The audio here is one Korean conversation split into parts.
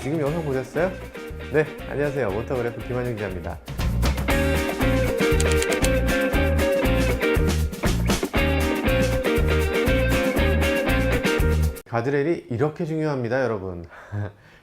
지금 영상 보셨어요? 네, 안녕하세요. 모터그래프 김한영 기자입니다. 가드레일이 이렇게 중요합니다, 여러분.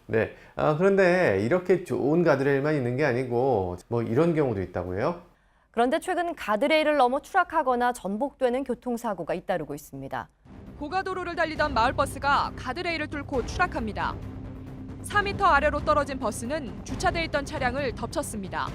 네, 그런데 이렇게 좋은 가드레일만 있는 게 아니고 뭐 이런 경우도 있다고 해요. 그런데 최근 가드레일을 넘어 추락하거나 전복되는 교통사고가 잇따르고 있습니다. 고가도로를 달리던 마을버스가 가드레일을 뚫고 추락합니다. 4m 아래로 떨어진 버스는 주차돼 있던 차량을 덮쳤습니다.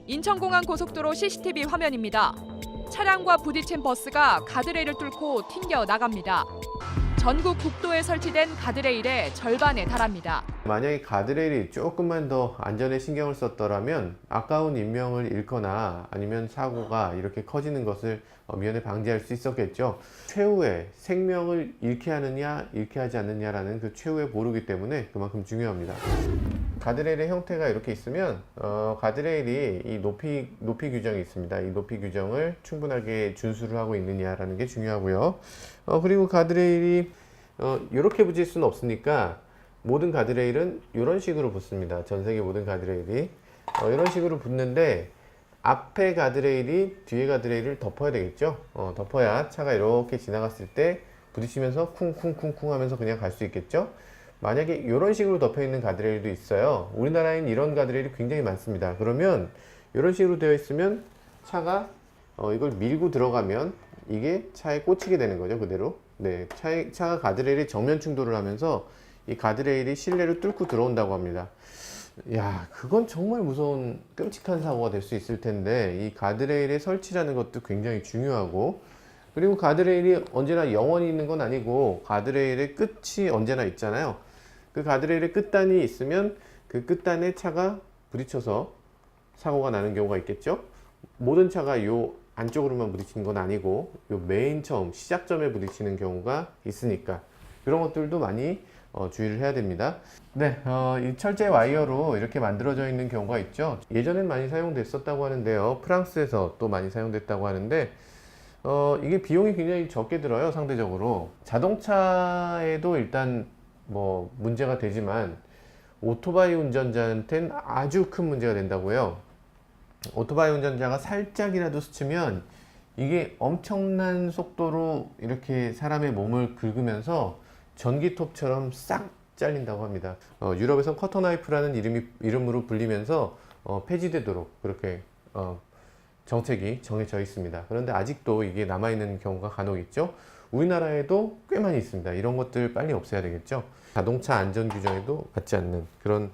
인천공항 고속도로 CCTV 화면입니다. 차량과 부딪힌 버스가 가드레일을 뚫고 튕겨 나갑니다. 전국 국도에 설치된 가드레일의 절반에 달합니다. 만약에 가드레일이 조금만 더 안전에 신경을 썼더라면 아까운 인명을 잃거나 아니면 사고가 이렇게 커지는 것을 미연에 방지할 수 있었겠죠. 최후의 생명을 잃게 하느냐 잃게 하지 않느냐라는 그 최후의 보루기 때문에 그만큼 중요합니다. 가드레일의 형태가 이렇게 있으면 가드레일이 이 높이 규정이 있습니다. 이 높이 규정을 충분하게 준수를 하고 있느냐라는 게 중요하고요. 그리고 가드레일이 이렇게 붙일 수는 없으니까 모든 가드레일은 이런 식으로 붙습니다. 전 세계 모든 가드레일이 이런 식으로 붙는데 앞에 가드레일이 뒤에 가드레일을 덮어야 되겠죠. 덮어야 차가 이렇게 지나갔을 때 부딪히면서 쿵쿵쿵쿵 하면서 그냥 갈 수 있겠죠. 만약에 이런 식으로 덮여 있는 가드레일도 있어요. 우리나라에는 이런 가드레일이 굉장히 많습니다. 그러면 이런 식으로 되어 있으면 차가 이걸 밀고 들어가면 이게 차에 꽂히게 되는 거죠, 그대로. 네, 차가 가드레일에 정면 충돌을 하면서 이 가드레일이 실내를 뚫고 들어온다고 합니다. 야, 그건 정말 무서운 끔찍한 사고가 될 수 있을 텐데 이 가드레일의 설치라는 것도 굉장히 중요하고, 그리고 가드레일이 언제나 영원히 있는 건 아니고 가드레일의 끝이 언제나 있잖아요. 그 가드레일의 끝단이 있으면 그 끝단에 차가 부딪혀서 사고가 나는 경우가 있겠죠. 모든 차가 요 안쪽으로만 부딪히는 건 아니고 요 메인 처음 시작점에 부딪히는 경우가 있으니까 그런 것들도 많이 주의를 해야 됩니다. 네, 이 철제 와이어로 이렇게 만들어져 있는 경우가 있죠. 예전엔 많이 사용됐었다고 하는데요. 프랑스에서 또 많이 사용됐다고 하는데 이게 비용이 굉장히 적게 들어요, 상대적으로. 자동차에도 일단 뭐 문제가 되지만 오토바이 운전자한테는 아주 큰 문제가 된다고요. 오토바이 운전자가 살짝이라도 스치면 이게 엄청난 속도로 이렇게 사람의 몸을 긁으면서 전기톱처럼 싹 잘린다고 합니다. 유럽에선 커터나이프라는 이름으로 불리면서 폐지되도록 그렇게 정책이 정해져 있습니다. 그런데 아직도 이게 남아있는 경우가 간혹 있죠. 우리나라에도 꽤 많이 있습니다. 이런 것들 빨리 없애야 되겠죠. 자동차 안전 규정에도 맞지 않는 그런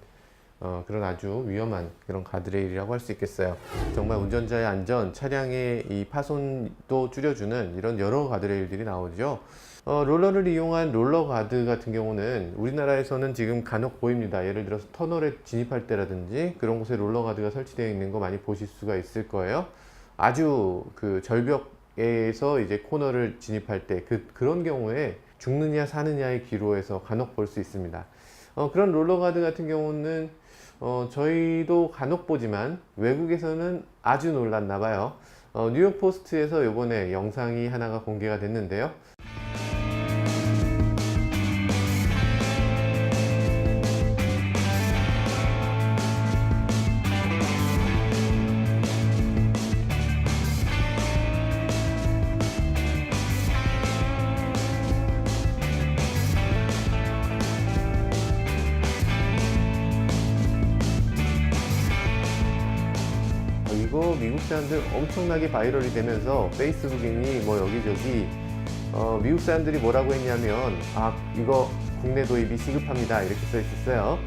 아주 위험한 그런 가드레일이라고 할 수 있겠어요. 정말 운전자의 안전, 차량의 이 파손도 줄여주는 이런 여러 가드레일들이 나오죠. 롤러를 이용한 롤러 가드 같은 경우는 우리나라에서는 지금 간혹 보입니다. 예를 들어서 터널에 진입할 때라든지 그런 곳에 롤러 가드가 설치되어 있는 거 많이 보실 수가 있을 거예요. 아주 그 절벽에서 이제 코너를 진입할 때 그런 경우에 죽느냐 사느냐의 기로에서 간혹 볼 수 있습니다. 그런 롤러 가드 같은 경우는 저희도 간혹 보지만 외국에서는 아주 놀랐나 봐요. 뉴욕 포스트에서 이번에 영상이 하나가 공개가 됐는데요. 이거 미국 사람들 엄청나게 바이럴이 되면서 페이스북이니 뭐 여기저기 미국 사람들이 뭐라고 했냐면 이거 국내 도입이 시급합니다 이렇게 써 있었어요.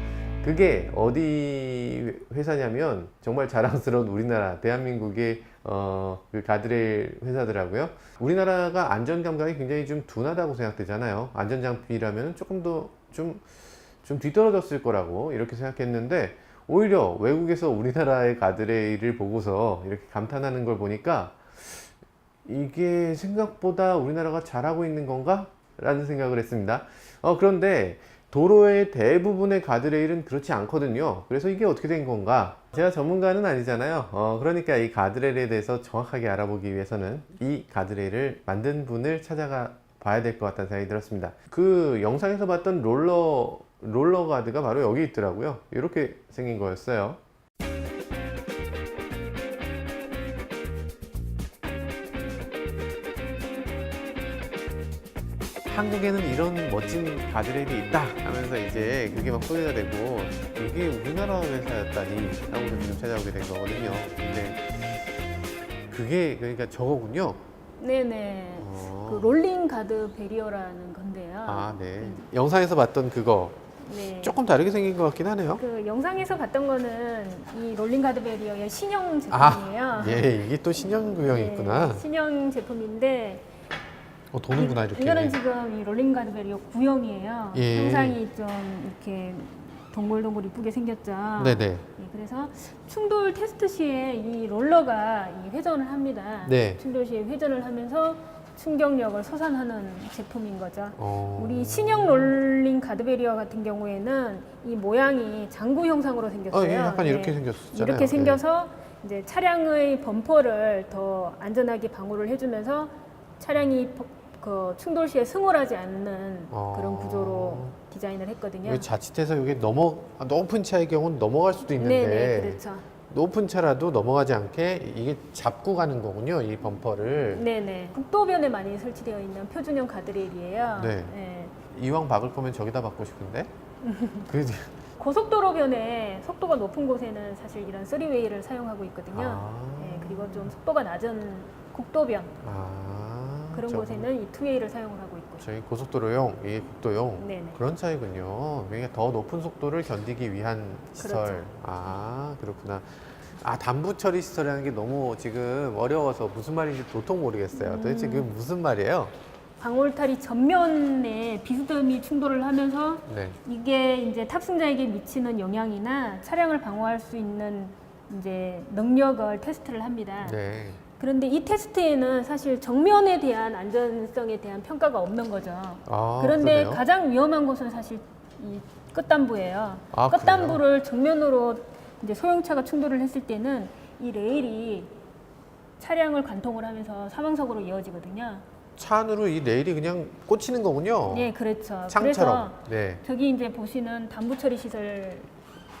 그게 어디 회사냐면 정말 자랑스러운 우리나라 대한민국의 그 가드레일 회사더라고요. 우리나라가 안전 감각이 굉장히 좀 둔하다고 생각되잖아요. 안전장비라면 조금 더 좀 뒤떨어졌을 거라고 이렇게 생각했는데 오히려 외국에서 우리나라의 가드레일을 보고서 이렇게 감탄하는 걸 보니까 이게 생각보다 우리나라가 잘하고 있는 건가? 라는 생각을 했습니다. 그런데 도로의 대부분의 가드레일은 그렇지 않거든요. 그래서 이게 어떻게 된 건가? 제가 전문가는 아니잖아요. 그러니까 이 가드레일에 대해서 정확하게 알아보기 위해서는 이 가드레일을 만든 분을 찾아가 봐야 될 것 같다는 생각이 들었습니다. 그 영상에서 봤던 롤러 롤러 가드가 바로 여기 있더라고요. 이렇게 생긴 거였어요. 한국에는 이런 멋진 가드레일이 있다 하면서 이제 그게 막 소리가 되고 이게 우리나라 회사였다니 하고서 지금 찾아오게 된 거거든요. 근데 그게 그러니까 저거군요. 네네. 어. 그 롤링 가드 베리어라는 건데요. 아, 네. 영상에서 봤던 그거 네. 조금 다르게 생긴 것 같긴 하네요. 그 영상에서 봤던 거는 이 롤링 가드 베리어의 신형 아, 제품이에요. 예, 이게 또 신형 구형이 네, 있구나. 신형 제품인데 도는구나 이렇게. 이거는 지금 이 롤링 가드 베리어 구형이에요. 예. 형상이 좀 이렇게 동글동글 이쁘게 생겼죠. 네네. 예, 그래서 충돌 테스트 시에 이 롤러가 이 회전을 합니다. 네. 충돌 시에 회전을 하면서 충격력을 솟아나는 제품인 거죠. 어. 우리 신형 롤링 가드베리어 같은 경우에는 이 모양이 장구 형상으로 생겼어요. 예, 약간 네. 이렇게 생겼었잖아요. 이렇게 생겨서 이제 차량의 범퍼를 더 안전하게 방호를 해주면서 차량이 그 충돌 시에 승홀하지 않는 어. 그런 구조로 디자인을 했거든요. 왜 자칫해서 이게 높은 차의 경우는 넘어갈 수도 있는데 네네, 그렇죠. 높은 차라도 넘어가지 않게 이게 잡고 가는 거군요, 이 범퍼를. 네네. 국도변에 많이 설치되어 있는 표준형 가드레일이에요. 네. 네. 이왕 박을 거면 저기다 박고 싶은데. 그 고속도로변에 속도가 높은 곳에는 사실 이런 3웨이를 사용하고 있거든요. 아. 네, 그리고 좀 속도가 낮은 국도변 그런 저- 곳에는 이 2웨이를 사용을 하고 있고. 저희 고속도로용, 이게 국도용 네네. 그런 차이군요. 그러니까 더 높은 속도를 견디기 위한 시설. 그렇죠. 아, 그렇구나. 아, 단부 처리 시설이라는 게 너무 지금 어려워서 무슨 말인지 도통 모르겠어요. 도대체 그게 무슨 말이에요? 방울탈이 전면에 비스듬히 충돌을 하면서 네. 이게 이제 탑승자에게 미치는 영향이나 차량을 방어할 수 있는 이제 능력을 테스트를 합니다. 네. 그런데 이 테스트에는 사실 정면에 대한 안전성에 대한 평가가 없는 거죠. 아, 그런데 그러네요. 가장 위험한 곳은 사실 이 끝단부예요. 아, 끝단부를 정면으로 이제 소형차가 충돌을 했을 때는 이 레일이 차량을 관통을 하면서 사망사고로 이어지거든요. 차 안으로 이 레일이 그냥 꽂히는 거군요. 네, 그렇죠. 창처럼. 네. 그래서 저기 이제 보시는 단부 처리 시설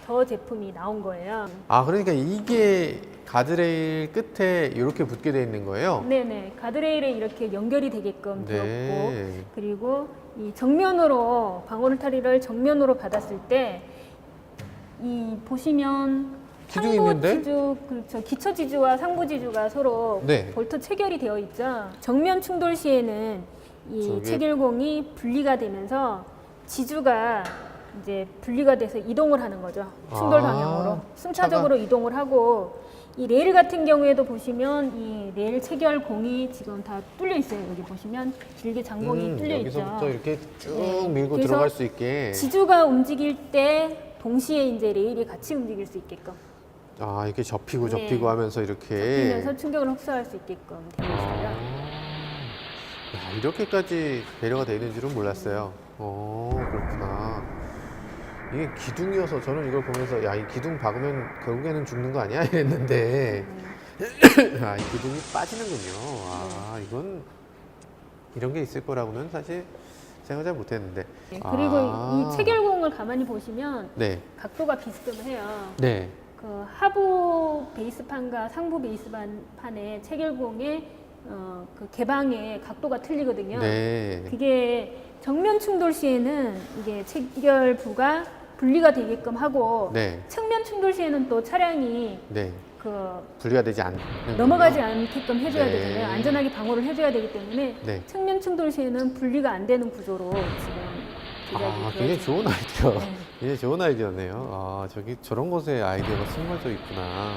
저 제품이 나온 거예요. 아, 그러니까 이게 가드레일 끝에 이렇게 붙게 돼 있는 거예요? 네네. 가드레일에 이렇게 연결이 되게끔 네. 되었고, 그리고 이 정면으로 방울타리를 정면으로 받았을 때 이 보시면 기둥이 상부 있는데? 지주, 그렇죠. 기초 지주와 상부 지주가 서로 네. 볼트 체결이 되어 있죠. 정면 충돌 시에는 이 저게- 체결공이 분리가 되면서 지주가 이제 분리가 돼서 이동을 하는 거죠. 충돌 아, 방향으로 순차적으로 이동을 하고, 이 레일 같은 경우에도 보시면 이 레일 체결공이 지금 다 뚫려 있어요. 여기 보시면 길게 장봉이 뚫려 있죠. 여기서부터 이렇게 쭉 네. 밀고 그래서 들어갈 수 있게. 지주가 움직일 때 동시에 이제 레일이 같이 움직일 수 있게끔 아, 이렇게 접히고 네. 접히고 하면서 이렇게. 접히면서 충격을 흡수할 수 있게끔 되어 아, 있어요. 야, 이렇게까지 배려가 되어 있는 줄은 몰랐어요. 그렇구나. 이게 기둥이어서 저는 이걸 보면서 야, 이 기둥 박으면 결국에는 죽는 거 아니야? 이랬는데 아, 이 기둥이 빠지는군요. 아, 이건 이런 게 있을 거라고는 사실 생각 잘 못했는데. 네, 그리고 아. 이 체결공을 가만히 보시면 네, 각도가 비슷해요. 네, 그 하부 베이스판과 상부 베이스판의 체결공의 그 개방의 각도가 틀리거든요. 네. 그게 정면 충돌 시에는 이게 체결부가 분리가 되게끔 하고, 네, 측면 충돌 시에는 또 차량이 네. 그 분리가 되지 않는. 넘어가지 않게끔 해줘야 네. 되잖아요. 안전하게 방어를 해줘야 되기 때문에 네. 측면 충돌 시에는 분리가 안 되는 구조로 지금 제작이 아, 굉장히 되어지고 좋은 아이디어. 네. 굉장히 좋은 아이디어네요. 아, 저기 저런 곳에 아이디어가 숨어져 있구나.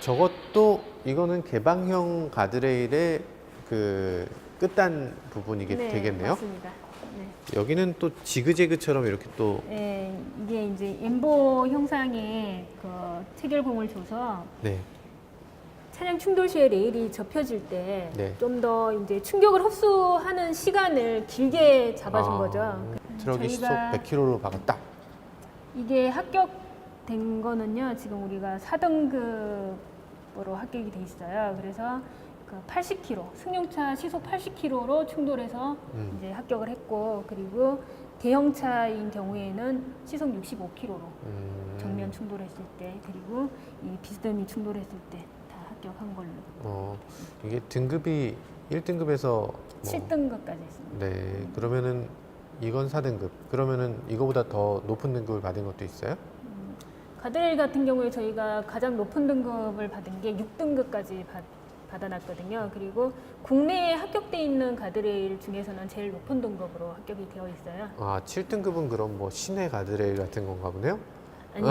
저것도 이거는 개방형 가드레일의 그 끝단 부분이게 네, 되겠네요. 맞습니다. 네. 여기는 또 지그재그처럼 이렇게 또 네, 이게 이제 엠보 형상의 그 체결공을 줘서 네, 차량 충돌 시에 레일이 접혀질 때 네. 좀 더 이제 충격을 흡수하는 시간을 길게 잡아준 아, 거죠. 트럭이 시속 저희가 100km로 박았다. 이게 합격된 거는요, 지금 우리가 4등급으로 합격이 돼 있어요. 그래서 그 80km, 승용차 시속 80km로 충돌해서 이제 합격을 했고, 그리고 대형차인 경우에는 시속 65km로 정면 충돌했을 때, 그리고 이 비스듬히 충돌했을 때 다 합격한 걸로. 이게 등급이 1등급에서 뭐 7등급까지 했습니다. 네, 그러면은 이건 4등급. 그러면은 이거보다 더 높은 등급을 받은 것도 있어요? 가드레일 같은 경우에 저희가 가장 높은 등급을 받은 게 6등급까지 받아놨거든요. 그리고 국내에 합격돼 있는 가드레일 중에서는 제일 높은 등급으로 합격이 되어 있어요. 아, 7등급은 그럼 뭐 시내 가드레일 같은 건가 보네요? 아니,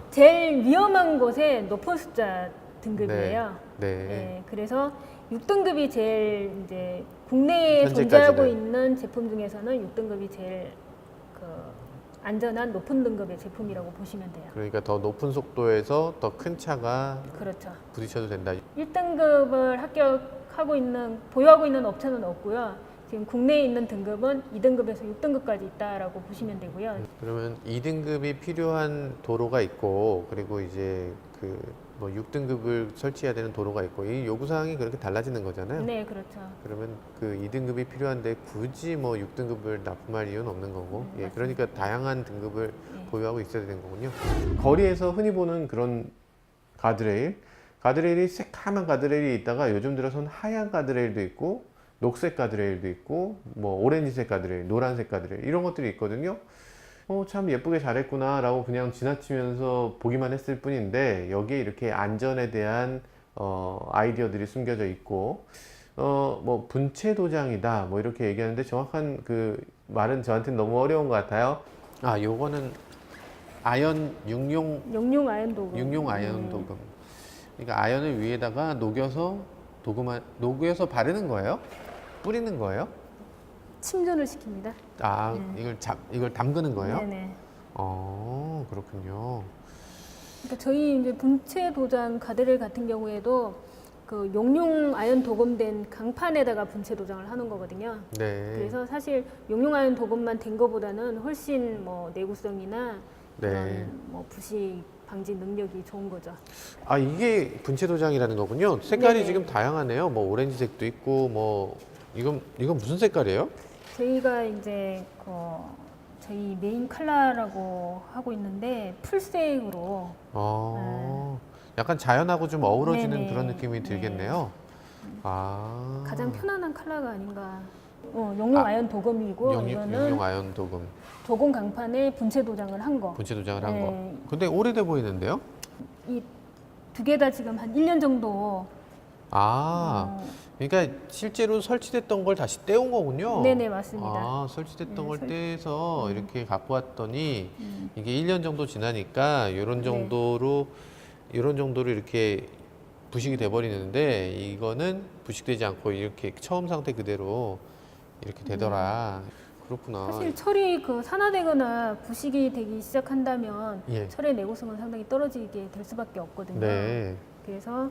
제일 위험한 곳에 높은 숫자 등급이에요. 네. 네, 그래서 6등급이 제일 이제 국내에 현재까지는. 존재하고 있는 제품 중에서는 6등급이 제일 그 안전한 높은 등급의 제품이라고 보시면 돼요. 그러니까 더 높은 속도에서 더 큰 차가 그렇죠. 부딪혀도 된다. 1등급을 합격하고 있는, 보유하고 있는 업체는 없고요. 지금 국내에 있는 등급은 2등급에서 6등급까지 있다라고 보시면 되고요. 그러면 2등급이 필요한 도로가 있고, 그리고 이제 그 뭐 6등급을 설치해야 되는 도로가 있고, 이 요구사항이 그렇게 달라지는 거잖아요. 네, 그렇죠. 그러면 그 2등급이 필요한데 굳이 뭐 6등급을 납품할 이유는 없는 거고, 예, 그러니까 다양한 등급을 보유하고 있어야 되는 거군요. 거리에서 흔히 보는 그런 가드레일이 새카만 가드레일이 있다가 요즘 들어서는 하얀 가드레일도 있고, 녹색 가드레일도 있고, 뭐 오렌지색 가드레일, 노란색 가드레일 이런 것들이 있거든요. 참 예쁘게 잘했구나 라고 그냥 지나치면서 보기만 했을 뿐인데, 여기에 이렇게 안전에 대한 아이디어들이 숨겨져 있고, 뭐 분체 도장이다 뭐 이렇게 얘기하는데, 정확한 그 말은 저한테는 너무 어려운 것 같아요. 아, 요거는 아연 용융 아연 도금. 육룡 아연 도금. 그러니까 아연을 위에다가 녹여서 바르는 거예요? 뿌리는 거예요? 침전을 시킵니다. 아, 이걸 담그는 거예요? 네네. 그렇군요. 그러니까 저희 이제 분체 도장 가드레일 같은 경우에도 그 용융 아연 도금된 강판에다가 분체 도장을 하는 거거든요. 네. 그래서 사실 용융 아연 도금만 된 거보다는 훨씬 뭐 내구성이나 네. 그런 뭐 부식 방지 능력이 좋은 거죠. 아, 이게 분체 도장이라는 거군요. 색깔이 네네. 지금 다양하네요. 뭐 오렌지색도 있고, 뭐 이건 무슨 색깔이에요? 저희가 이제 저희 메인 컬러라고 하고 있는데 풀색으로 약간 자연하고 좀 어우러지는 네네. 그런 느낌이 네. 들겠네요. 가장 편안한 컬러가 아닌가. 용융 아연 도금이고 이거는 용융 아연 도금. 도금 강판에 분체 도장을 한 거. 분체 도장을 한 네. 거. 근데 오래돼 보이는데요? 이 두 개 다 지금 한 1년 정도. 그러니까 실제로 설치됐던 걸 다시 떼온 거군요. 네네, 맞습니다. 아, 설치됐던 네, 걸 떼서 이렇게 갖고 왔더니 이게 1년 정도 지나니까 이런 네. 정도로 이렇게 부식이 돼 버리는데, 이거는 부식되지 않고 이렇게 처음 상태 그대로 이렇게 되더라. 그렇구나. 사실 철이 산화되거나 부식이 되기 시작한다면 예. 철의 내구성은 상당히 떨어지게 될 수밖에 없거든요. 네. 그래서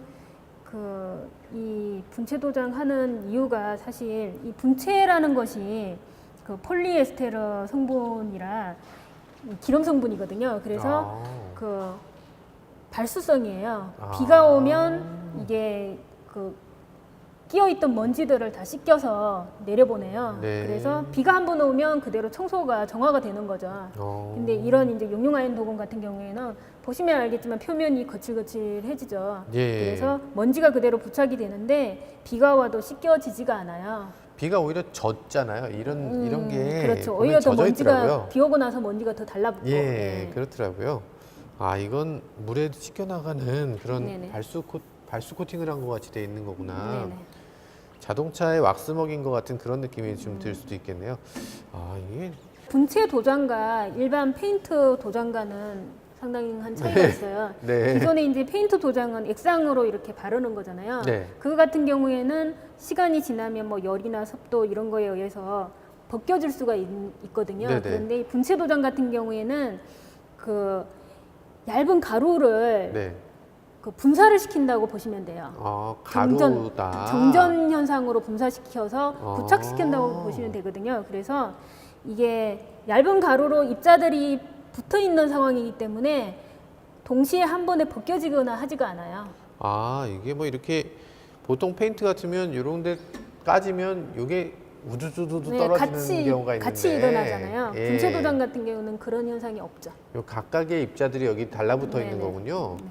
이 분체 도장하는 이유가 사실 이 분체라는 것이 그 폴리에스테르 성분이라 기름 성분이거든요. 그래서 그 발수성이에요. 비가 오면 이게 끼어있던 먼지들을 다 씻겨서 내려보내요. 네. 그래서 비가 한 번 오면 그대로 청소가 정화가 되는 거죠. 근데 이런 이제 용융 아연 도금 같은 경우에는 보시면 알겠지만 표면이 거칠거칠해지죠. 예. 그래서 먼지가 그대로 부착이 되는데 비가 와도 씻겨지지가 않아요. 비가 오히려 젖잖아요. 이런 게 그렇죠. 보면 오히려 더 젖어 먼지가 있더라고요. 비 오고 나서 먼지가 더 달라붙고. 예, 네. 그렇더라고요. 아, 이건 물에 씻겨나가는 그런 네네. 발수 코팅을 한 것 같이 돼 있는 거구나. 네네. 자동차에 왁스 먹인 것 같은 그런 느낌이 좀 들 수도 있겠네요. 아, 이게 분체 도장과 일반 페인트 도장과는 상당한 차이가 있어요. 네. 기존에 이제 페인트 도장은 액상으로 이렇게 바르는 거잖아요. 네. 그거 같은 경우에는 시간이 지나면 뭐 열이나 습도 이런 거에 의해서 벗겨질 수가 있거든요. 네네. 그런데 이 분체 도장 같은 경우에는 그 얇은 가루를 네. 분사를 시킨다고 보시면 돼요. 가루다. 정전 현상으로 분사시켜서 아. 부착시킨다고 보시면 되거든요. 그래서 이게 얇은 가루로 입자들이 붙어 있는 상황이기 때문에 동시에 한 번에 벗겨지거나 하지가 않아요. 아, 이게 뭐 이렇게 보통 페인트 같으면 이런 데 까지면 이게 우두두두 네, 떨어지는 경우가 있는데 같이 일어나잖아요. 예. 분쇄 도장 같은 경우는 그런 현상이 없죠. 요 각각의 입자들이 여기 달라붙어 있는 네네. 거군요. 네.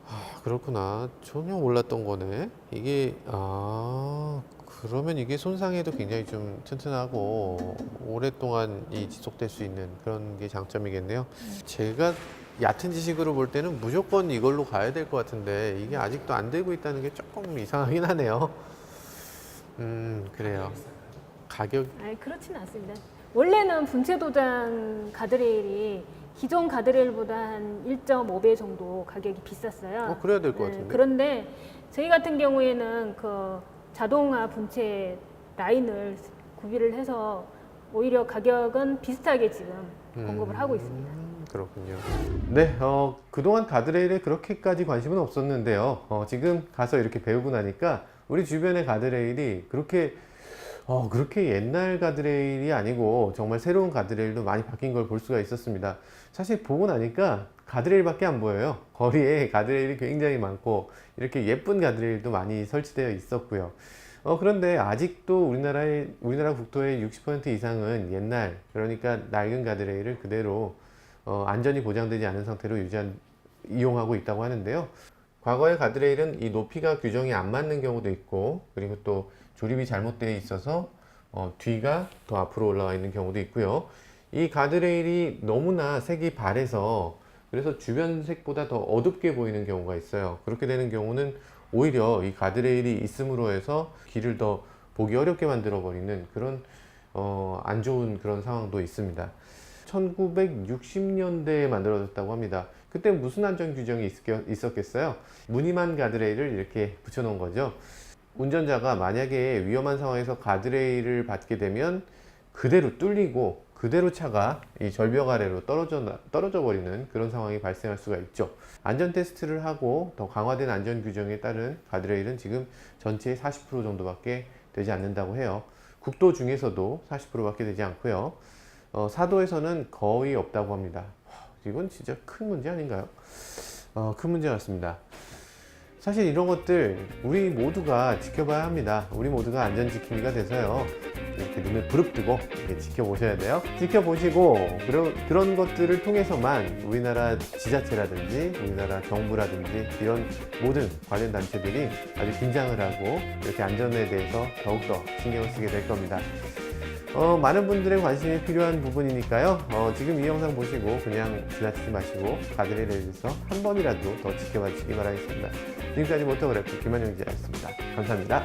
아, 그렇구나. 전혀 몰랐던 거네. 이게 그러면 이게 손상에도 굉장히 좀 튼튼하고 오랫동안 지속될 수 있는 그런 게 장점이겠네요. 제가 얕은 지식으로 볼 때는 무조건 이걸로 가야 될 것 같은데 이게 아직도 안 되고 있다는 게 조금 이상하긴 하네요. 그래요. 가격 아니, 그렇지는 않습니다. 원래는 분쇄 도장 가드레일이 기존 가드레일보다 한 1.5배 정도 가격이 비쌌어요. 그래야 될 것 같은데. 그런데 저희 같은 경우에는 그 자동화 분쇄 라인을 구비를 해서 오히려 가격은 비슷하게 지금 공급을 하고 있습니다. 그렇군요. 네, 그동안 가드레일에 그렇게까지 관심은 없었는데요. 지금 가서 이렇게 배우고 나니까 우리 주변의 가드레일이 그렇게 옛날 가드레일이 아니고 정말 새로운 가드레일도 많이 바뀐 걸 볼 수가 있었습니다. 사실 보고 나니까 가드레일밖에 안 보여요. 거리에 가드레일이 굉장히 많고 이렇게 예쁜 가드레일도 많이 설치되어 있었고요. 그런데 아직도 우리나라 국토의 60% 이상은 옛날, 그러니까 낡은 가드레일을 그대로 안전이 보장되지 않은 상태로 이용하고 있다고 하는데요. 과거의 가드레일은 이 높이가 규정이 안 맞는 경우도 있고, 그리고 또 조립이 잘못되어 있어서 뒤가 더 앞으로 올라와 있는 경우도 있고요. 이 가드레일이 너무나 색이 바래서 그래서 주변 색보다 더 어둡게 보이는 경우가 있어요. 그렇게 되는 경우는 오히려 이 가드레일이 있음으로 해서 길을 더 보기 어렵게 만들어 버리는 그런 안 좋은 그런 상황도 있습니다. 1960년대에 만들어졌다고 합니다. 그때 무슨 안전 규정이 있었겠어요? 무늬만 가드레일을 이렇게 붙여놓은 거죠. 운전자가 만약에 위험한 상황에서 가드레일을 받게 되면 그대로 뚫리고 그대로 차가 이 절벽 아래로 떨어져 버리는 그런 상황이 발생할 수가 있죠. 안전 테스트를 하고 더 강화된 안전 규정에 따른 가드레일은 지금 전체의 40% 정도밖에 되지 않는다고 해요. 국도 중에서도 40%밖에 되지 않고요. 사도에서는 거의 없다고 합니다. 이건 진짜 큰 문제 아닌가요? 큰 문제 같습니다. 사실 이런 것들 우리 모두가 지켜봐야 합니다. 우리 모두가 안전지킴이가 돼서요. 이렇게 눈을 부릅뜨고 이렇게 지켜보셔야 돼요. 지켜보시고 그런 것들을 통해서만 우리나라 지자체라든지 우리나라 정부라든지 이런 모든 관련 단체들이 아주 긴장을 하고 이렇게 안전에 대해서 더욱더 신경을 쓰게 될 겁니다. 많은 분들의 관심이 필요한 부분이니까요. 지금 이 영상 보시고 그냥 지나치지 마시고 가드레일에 대해서 한 번이라도 더 지켜봐 주시기 바라겠습니다. 지금까지 모터그래프 김한영 기자였습니다. 감사합니다.